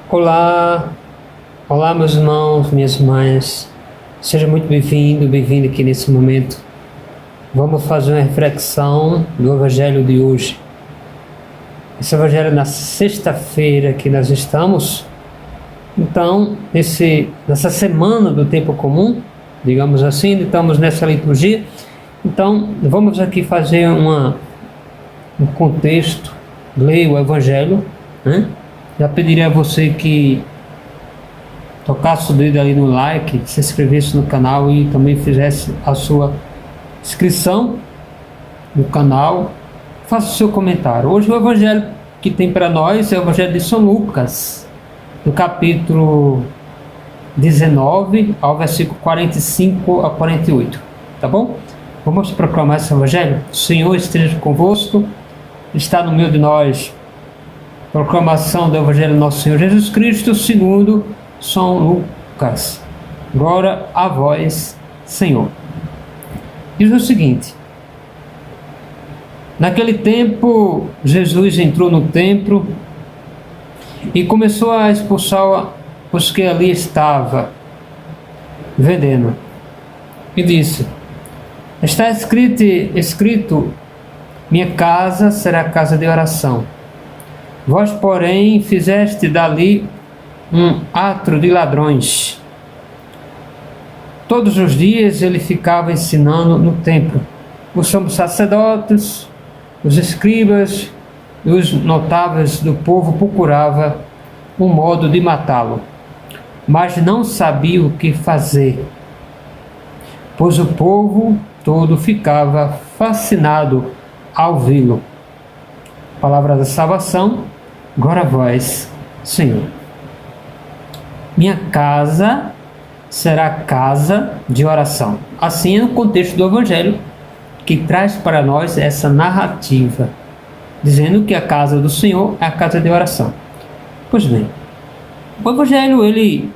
Olá, olá meus irmãos, minhas irmãs, seja muito bem-vindo aqui nesse momento. Vamos fazer uma reflexão do Evangelho de hoje. Esse Evangelho na sexta-feira que nós estamos, então, nessa semana do tempo comum, digamos assim, estamos nessa liturgia. Então, vamos aqui fazer um contexto, ler o Evangelho, né? Já pediria a você que tocasse o dedo ali no like, se inscrevesse no canal e também fizesse a sua inscrição no canal. Faça o seu comentário. Hoje o Evangelho que tem para nós é o Evangelho de São Lucas, do capítulo 19 ao versículo 45 a 48. Tá bom? Vamos proclamar esse Evangelho? O Senhor esteja convosco, está no meio de nós. Proclamação do Evangelho do nosso Senhor Jesus Cristo, segundo São Lucas. Glória a vós, Senhor. Diz o seguinte: naquele tempo, Jesus entrou no templo e começou a expulsar os que ali estavam vendendo. E disse: está escrito, minha casa será casa de oração. Vós, porém, fizeste dali um átrio de ladrões. Todos os dias ele ficava ensinando no templo. Os sumos sacerdotes, os escribas e os notáveis do povo procuravam um modo de matá-lo, mas não sabiam o que fazer, pois o povo todo ficava fascinado ao vê-lo. Palavra da salvação. Glória a vós, Senhor. Minha casa será casa de oração. Assim é no contexto do Evangelho, que traz para nós essa narrativa, dizendo que a casa do Senhor é a casa de oração. Pois bem, o Evangelho, ele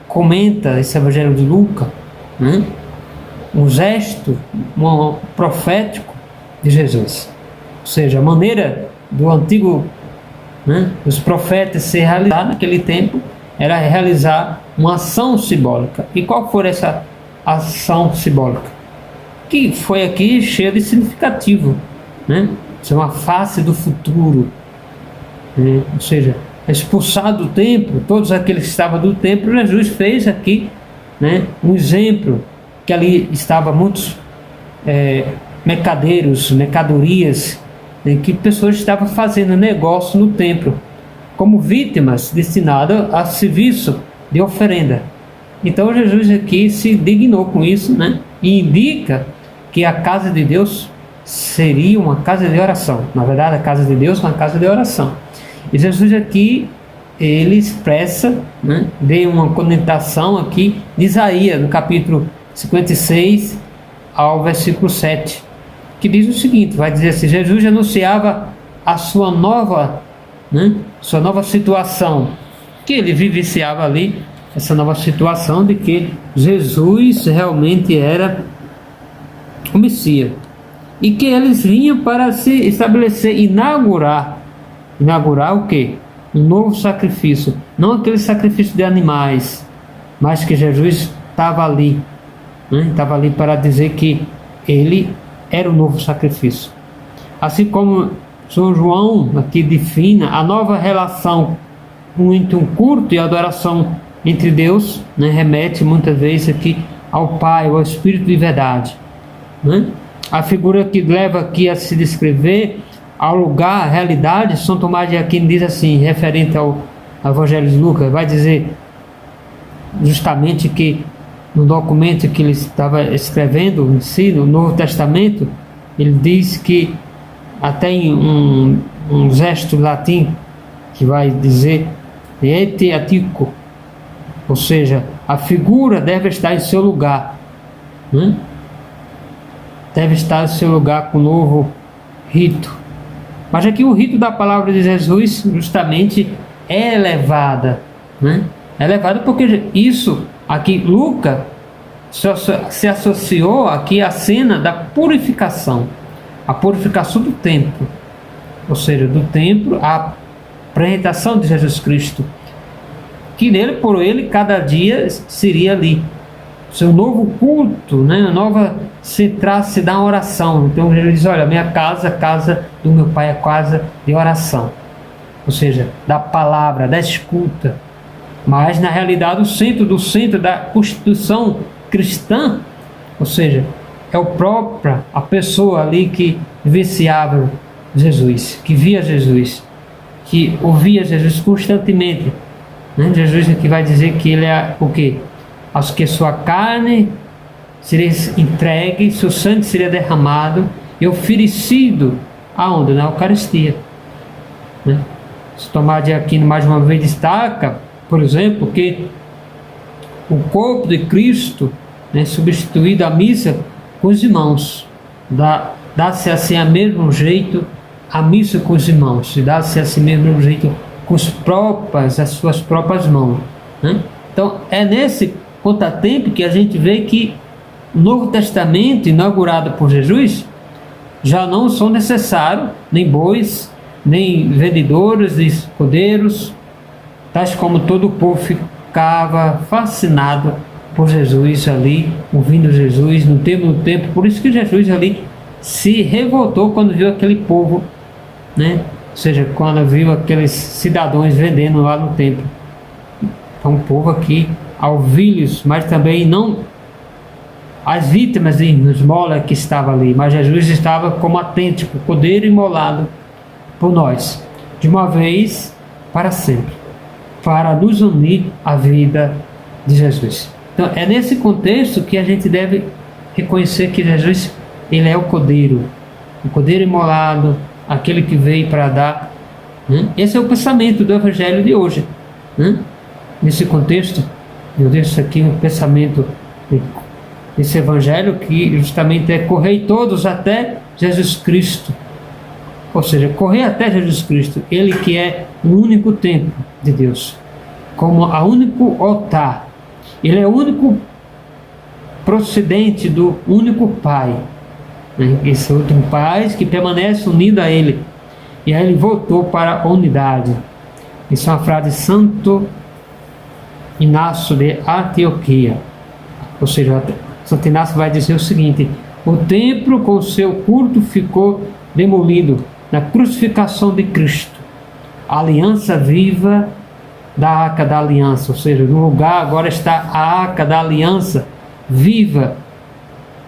comenta, esse Evangelho de Lucas, né, um gesto profético de Jesus. Ou seja, a maneira do antigo, os profetas se realizar naquele tempo era realizar uma ação simbólica. E qual foi essa ação simbólica? Que foi aqui cheia de significativo, Isso é uma face do futuro, ou seja, expulsar do templo todos aqueles que estavam do templo. Jesus fez aqui, um exemplo, que ali estavam muitos mercadorias, que pessoas estavam fazendo negócio no templo, como vítimas destinadas a serviço de oferenda. Então Jesus aqui se dignou com isso, e indica que a casa de Deus seria uma casa de oração. Na verdade, a casa de Deus é uma casa de oração. E Jesus aqui, ele expressa, de uma conotação aqui de Isaías, no capítulo 56 ao versículo 7, que diz o seguinte, vai dizer assim: Jesus anunciava a sua nova situação, que ele vivenciava ali, essa nova situação de que Jesus realmente era o Messias, e que eles vinham para se estabelecer, inaugurar o quê? Um novo sacrifício, não aquele sacrifício de animais, mas que Jesus estava ali, estava ali para dizer que ele era o novo sacrifício. Assim como São João aqui define a nova relação entre um culto e adoração entre Deus, remete muitas vezes aqui ao Pai, ao Espírito de verdade, A figura que leva aqui a se descrever ao lugar, a realidade, São Tomás de Aquino diz assim, referente ao Evangelho de Lucas, vai dizer justamente que no documento que ele estava escrevendo em si, no Novo Testamento, ele diz que até em um gesto latim que vai dizer et atico, ou seja, a figura deve estar em seu lugar, deve estar em seu lugar com o novo rito. Mas aqui o rito da palavra de Jesus justamente é elevada, é elevada porque isso aqui Lucas se associou aqui à cena da purificação, a purificação do templo, ou seja, do templo, a apresentação de Jesus Cristo que nele, por ele, cada dia seria ali. Seu novo culto, né? A nova centrar-se da oração. Então ele diz: olha, minha casa, a casa do meu pai é casa de oração. Ou seja, da palavra, da escuta. Mas na realidade o centro da constituição cristã, ou seja, é a pessoa ali que vivenciava Jesus, que via Jesus, que ouvia Jesus constantemente. Né? Jesus aqui vai dizer que ele é o quê? Aos que sua carne seria entregue, seu sangue seria derramado e oferecido aonde? Na Eucaristia. Né? Se Tomás de Aquino mais uma vez destaca, por exemplo, que o corpo de Cristo, né, substituído a missa com os irmãos, dá-se assim a mesmo jeito a missa com os irmãos, e dá-se assim mesmo jeito com as suas próprias mãos. Né? Então é nesse contratempo que a gente vê que o Novo Testamento, inaugurado por Jesus, já não são necessários nem bois, nem vendedores de escudeiros, tais como todo o povo ficava fascinado por Jesus ali, ouvindo Jesus no tempo. Por isso que Jesus ali se revoltou quando viu aquele povo, né? Ou seja, quando viu aqueles cidadãos vendendo lá no templo. Então o povo aqui, alvilhos, mas também não as vítimas de esmola que estavam ali, mas Jesus estava como autêntico, cordeiro imolado por nós, de uma vez para sempre, para nos unir à vida de Jesus. Então é nesse contexto que a gente deve reconhecer que Jesus, ele é o cordeiro imolado, aquele que veio para dar. Né? Esse é o pensamento do Evangelho de hoje. Né? Nesse contexto, eu deixo aqui um pensamento desse Evangelho que justamente é correr todos até Jesus Cristo. Ou seja, correr até Jesus Cristo, ele que é o único templo de Deus, como o único altar. Ele é o único procedente do único Pai. Esse último Pai que permanece unido a Ele. E aí ele voltou para a unidade. Isso é uma frase de Santo Inácio de Antioquia. Ou seja, Santo Inácio vai dizer o seguinte: o templo com seu culto ficou demolido na crucificação de Cristo. A aliança viva da Arca da Aliança, ou seja, no lugar agora está a Arca da Aliança viva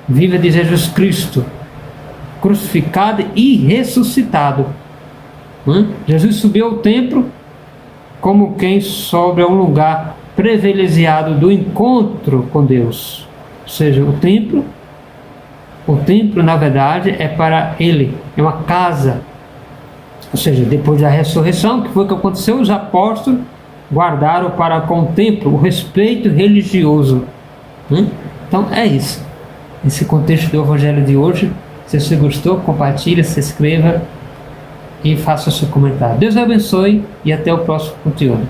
de Jesus Cristo, crucificado e ressuscitado. Jesus subiu ao templo como quem sobe a um lugar privilegiado do encontro com Deus. Ou seja, o templo na verdade é para ele, é uma casa. Ou seja, depois da ressurreição, que foi o que aconteceu, os apóstolos guardaram para com o templo o respeito religioso. Então é isso. Esse contexto do Evangelho de hoje. Se você gostou, compartilhe, se inscreva e faça o seu comentário. Deus abençoe e até o próximo conteúdo.